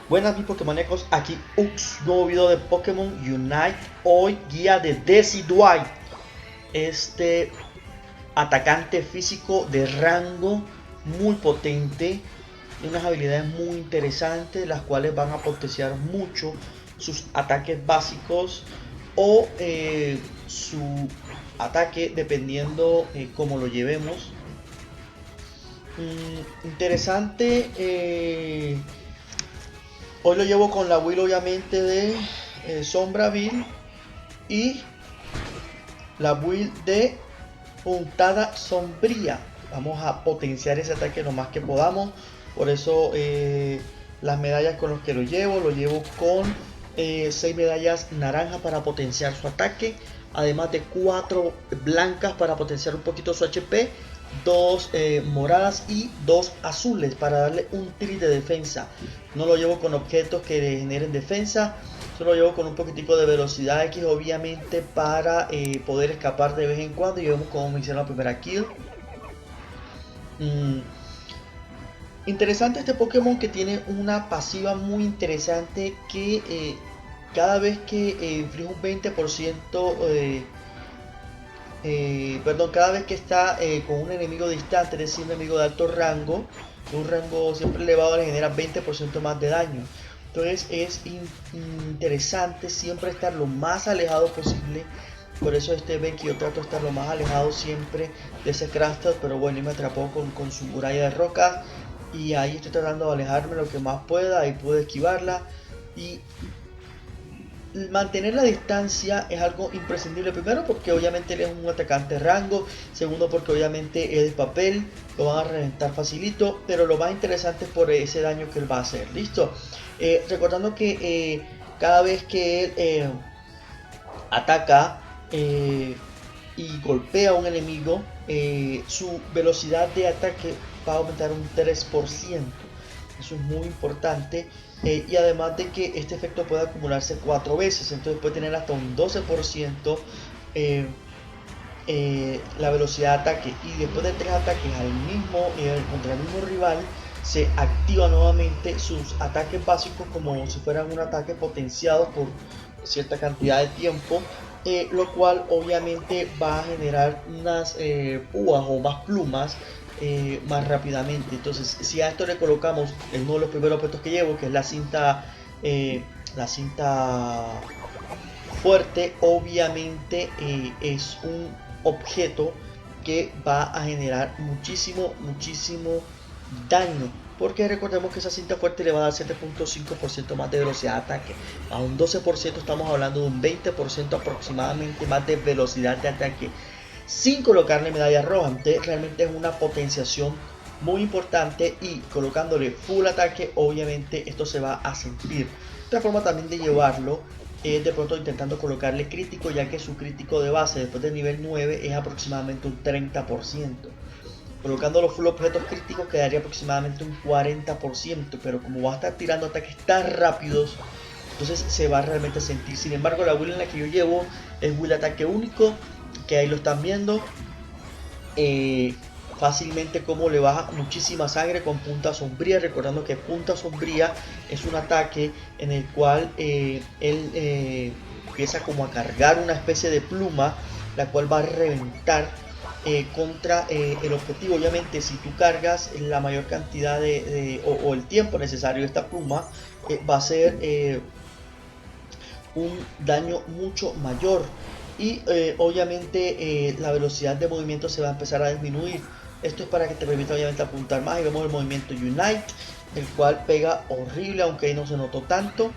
Buenas mis Pokémonicos, aquí Ux, nuevo video de Pokémon Unite. Hoy guía de Decidueye, este atacante físico de rango muy potente y unas habilidades muy interesantes, las cuales van a potenciar mucho sus ataques básicos o su ataque dependiendo cómo lo llevemos. Interesante. Hoy lo llevo con la build obviamente de Sombreville y la build de Puntada Sombría. Vamos a potenciar ese ataque lo más que podamos. Por eso las medallas con las que lo llevo con 6 medallas naranjas para potenciar su ataque. Además de 4 blancas para potenciar un poquito su HP. 2 moradas y 2 azules para darle un tris de defensa. No lo llevo con objetos que generen defensa, solo lo llevo con un poquitico de velocidad X obviamente para poder escapar de vez en cuando. Y vemos cómo me hicieron la primera kill. Interesante este Pokémon, que tiene una pasiva muy interesante que cada vez que inflige un 20%, cada vez que está con un enemigo distante, es decir, un enemigo de alto rango, un rango siempre elevado, le genera 20% más de daño. Entonces es interesante siempre estar lo más alejado posible. Por eso ven que yo trato de estar lo más alejado siempre de ese Crustle. Pero bueno, y me atrapó con su muralla de rocas. Y ahí estoy tratando de alejarme lo que más pueda. Ahí pude esquivarla. Y mantener la distancia es algo imprescindible. Primero porque obviamente él es un atacante rango. Segundo porque obviamente es de papel, lo van a reventar facilito. Pero lo más interesante es por ese daño que él va a hacer. Listo. Recordando que cada vez que él ataca y golpea a un enemigo, su velocidad de ataque va a aumentar un 3%. Eso es muy importante. Y además de que este efecto puede acumularse 4 veces, entonces puede tener hasta un 12% la velocidad de ataque. Y después de 3 ataques contra el mismo rival, se activa nuevamente sus ataques básicos como si fueran un ataque potenciado por cierta cantidad de tiempo. Lo cual obviamente va a generar unas púas o más plumas más rápidamente. Entonces, si a esto le colocamos uno de los primeros objetos que llevo, que es la cinta fuerte, obviamente es un objeto que va a generar muchísimo daño, porque recordemos que esa cinta fuerte le va a dar 7.5% más de velocidad de ataque. A un 12% estamos hablando de un 20% aproximadamente más de velocidad de ataque sin colocarle medalla roja. Entonces realmente es una potenciación muy importante, y colocándole full ataque obviamente esto se va a sentir. Otra forma también de llevarlo es de pronto intentando colocarle crítico, ya que su crítico de base después del nivel 9 es aproximadamente un 30%. Colocando los full objetos críticos quedaría aproximadamente un 40%, pero como va a estar tirando ataques tan rápidos, entonces se va a realmente sentir. Sin embargo, la build en la que yo llevo es build ataque único, que ahí lo están viendo. Fácilmente como le baja muchísima sangre con punta sombría, recordando que punta sombría es un ataque en el cual él empieza como a cargar una especie de pluma, la cual va a reventar contra el objetivo. Obviamente si tú cargas la mayor cantidad o el tiempo necesario de esta pluma, va a ser un daño mucho mayor. Y obviamente la velocidad de movimiento se va a empezar a disminuir. Esto es para que te permita obviamente apuntar más. Y vemos el movimiento Unite, el cual pega horrible, aunque ahí no se notó tanto.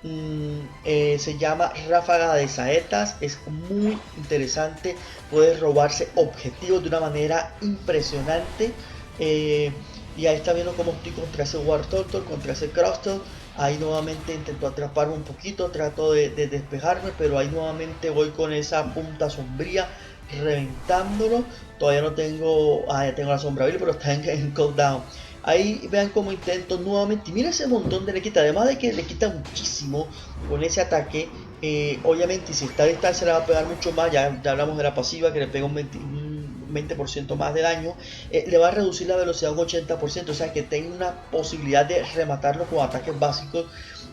Se llama ráfaga de saetas, es muy interesante, puede robarse objetivos de una manera impresionante. Y ahí está viendo cómo estoy contra ese Wartortle, contra ese Crustle. Ahí nuevamente intento atraparme un poquito, trato de despejarme, pero ahí nuevamente voy con esa punta sombría reventándolo. Todavía no tengo, ya tengo la sombra pero está en cooldown. Ahí vean cómo intento nuevamente. Y mira ese montón de le quita. Además de que le quita muchísimo con ese ataque. Obviamente si está a distancia le va a pegar mucho más. Ya hablamos de la pasiva, que le pega un 20% más de daño, le va a reducir la velocidad un 80%, o sea que tenga una posibilidad de rematarlo con ataques básicos,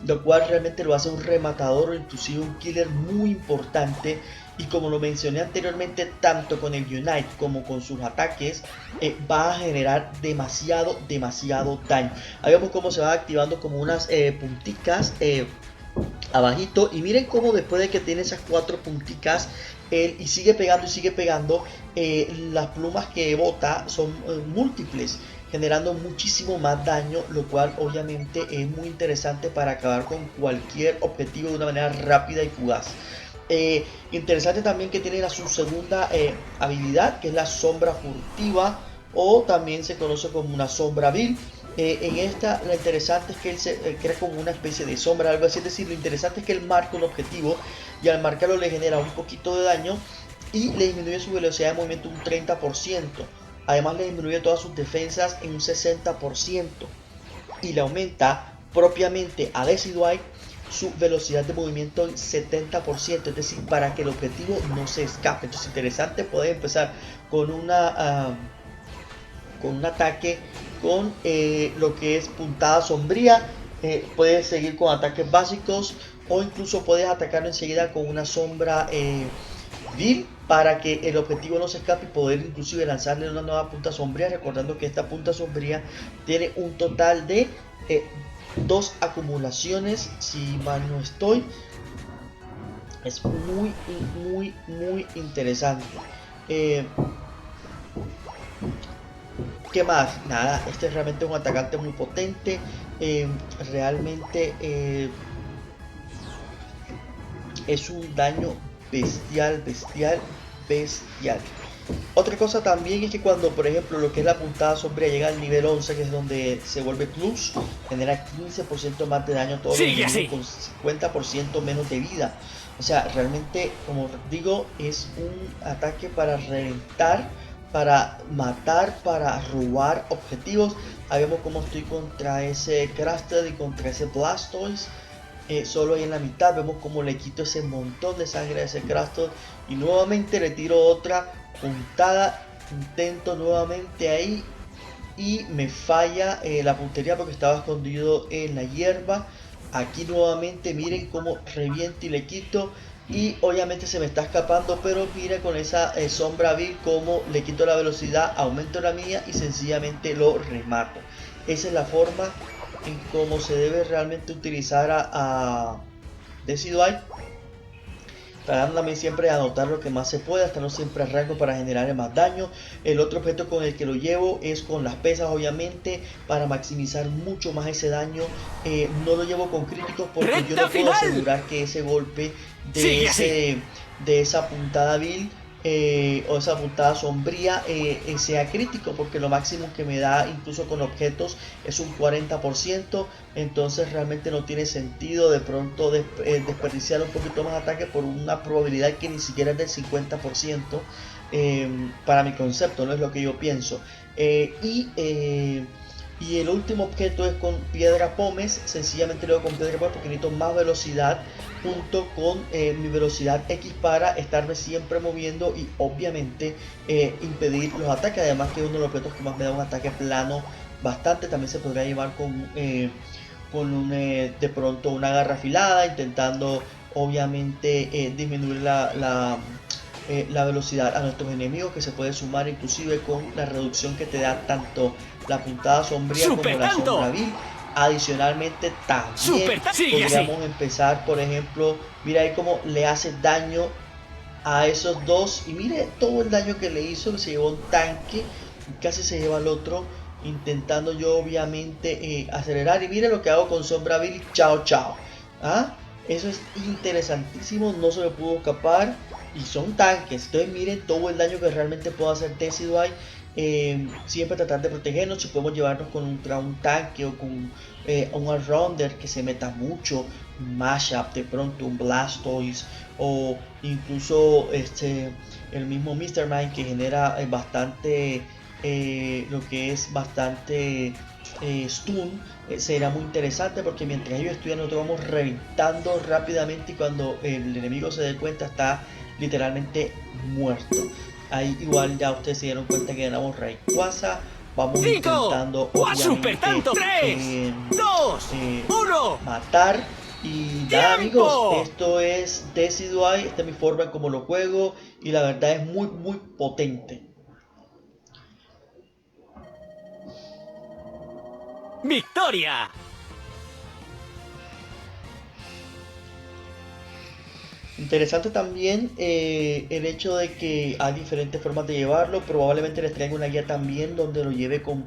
lo cual realmente lo hace un rematador o inclusive un killer muy importante. Y como lo mencioné anteriormente, tanto con el Unite como con sus ataques, va a generar demasiado daño. Ahí vemos cómo se va activando como unas punticas abajito, y miren cómo después de que tiene esas 4 punticas y sigue pegando, las plumas que bota son múltiples, generando muchísimo más daño, lo cual obviamente es muy interesante para acabar con cualquier objetivo de una manera rápida y fugaz. Interesante también que tiene su segunda habilidad, que es la sombra furtiva, o también se conoce como una sombra vil. En esta lo interesante es que él se crea como una especie de sombra, algo así, es decir, lo interesante es que él marca un objetivo y al marcarlo le genera un poquito de daño y le disminuye su velocidad de movimiento un 30%. Además le disminuye todas sus defensas en un 60% y le aumenta propiamente a Decidueye su velocidad de movimiento en 70%, es decir, para que el objetivo no se escape. Entonces, interesante poder empezar con con un ataque con lo que es puntada sombría. Puedes seguir con ataques básicos o incluso puedes atacarlo enseguida con una sombra vil para que el objetivo no se escape y poder inclusive lanzarle una nueva punta sombría, recordando que esta punta sombría tiene un total de 2 acumulaciones, si mal no estoy. Es muy interesante. ¿Qué más? Nada, este es realmente un atacante muy potente. Realmente es un daño bestial. Otra cosa también es que cuando, por ejemplo, lo que es la puntada sombría llega al nivel 11, que es donde se vuelve plus, genera 15% más de daño a todos los enemigos con 50% menos de vida. O sea, realmente, como digo, es un ataque para reventar, para matar, para robar objetivos. Ahí vemos cómo estoy contra ese Crusted y contra ese Blastoise. Solo ahí en la mitad vemos como le quito ese montón de sangre a ese Crusted y nuevamente le tiro otra puntada. Intento nuevamente ahí y me falla la puntería porque estaba escondido en la hierba. Aquí nuevamente miren cómo reviento y le quito, y obviamente se me está escapando, pero mira con esa sombra vil como le quito la velocidad, aumento la mía y sencillamente lo remato. Esa es la forma en cómo se debe realmente utilizar a Decidueye. Tratando también siempre de anotar lo que más se pueda, hasta no siempre a rango para generar más daño. El otro objeto con el que lo llevo es con las pesas, obviamente, para maximizar mucho más ese daño. No lo llevo con críticos porque yo no puedo asegurar que ese golpe de esa puntada vil o esa puntada sombría sea crítico, porque lo máximo que me da incluso con objetos es un 40%. Entonces realmente no tiene sentido de pronto desperdiciar un poquito más ataque por una probabilidad que ni siquiera es del 50%. Para mi concepto, no es lo que yo pienso. Y el último objeto es con piedra pómez. Sencillamente lo hago con piedra pómez porque necesito más velocidad junto con mi velocidad X para estarme siempre moviendo y obviamente impedir los ataques. Además que es uno de los objetos que más me da un ataque plano bastante. También se podría llevar con de pronto una garra afilada, intentando obviamente disminuir la velocidad a nuestros enemigos, que se puede sumar inclusive con la reducción que te da tanto la puntada sombría como la sombra vil. Adicionalmente también podríamos empezar, por ejemplo, mira ahí como le hace daño a esos dos, y mire todo el daño que le hizo. Se llevó un tanque y casi se lleva al otro, intentando yo obviamente acelerar, y mire lo que hago con sombra vil. Chao. Eso es interesantísimo, no se me pudo escapar y son tanques. Entonces miren todo el daño que realmente puede hacer Decidueye. Siempre tratar de protegernos. Si podemos llevarnos contra un tanque o con un Allrounder que se meta mucho, un Mashup, de pronto un Blastoise, o incluso el mismo Mr. Mime, que genera bastante lo que es bastante stun. Será muy interesante porque mientras ellos estudian nosotros vamos reventando rápidamente, y cuando el enemigo se dé cuenta está literalmente muerto. Ahí igual ya ustedes se dieron cuenta que ganamos Rayquaza. Vamos intentando Super tanto. 3, 2, 1. matar. Y nada amigos, esto es Decidueye, esta es mi forma en cómo lo juego y la verdad es muy potente. ¡Victoria! Interesante también el hecho de que hay diferentes formas de llevarlo. Probablemente les traiga una guía también donde lo lleve con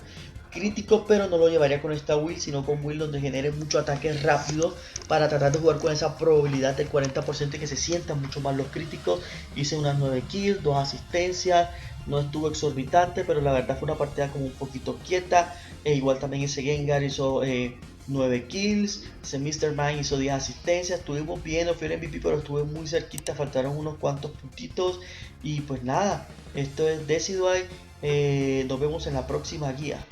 crítico, pero no lo llevaría con esta build, sino con build donde genere mucho ataque rápido para tratar de jugar con esa probabilidad del 40% y que se sientan mucho más los críticos. Hice unas 9 kills, 2 asistencias, no estuvo exorbitante, pero la verdad fue una partida como un poquito quieta. Igual también ese Gengar hizo 9 kills, ese Mr. Mime hizo 10 asistencias, estuvimos bien, no fui el MVP pero estuve muy cerquita, faltaron unos cuantos puntitos y pues nada, esto es Decidueye, nos vemos en la próxima guía.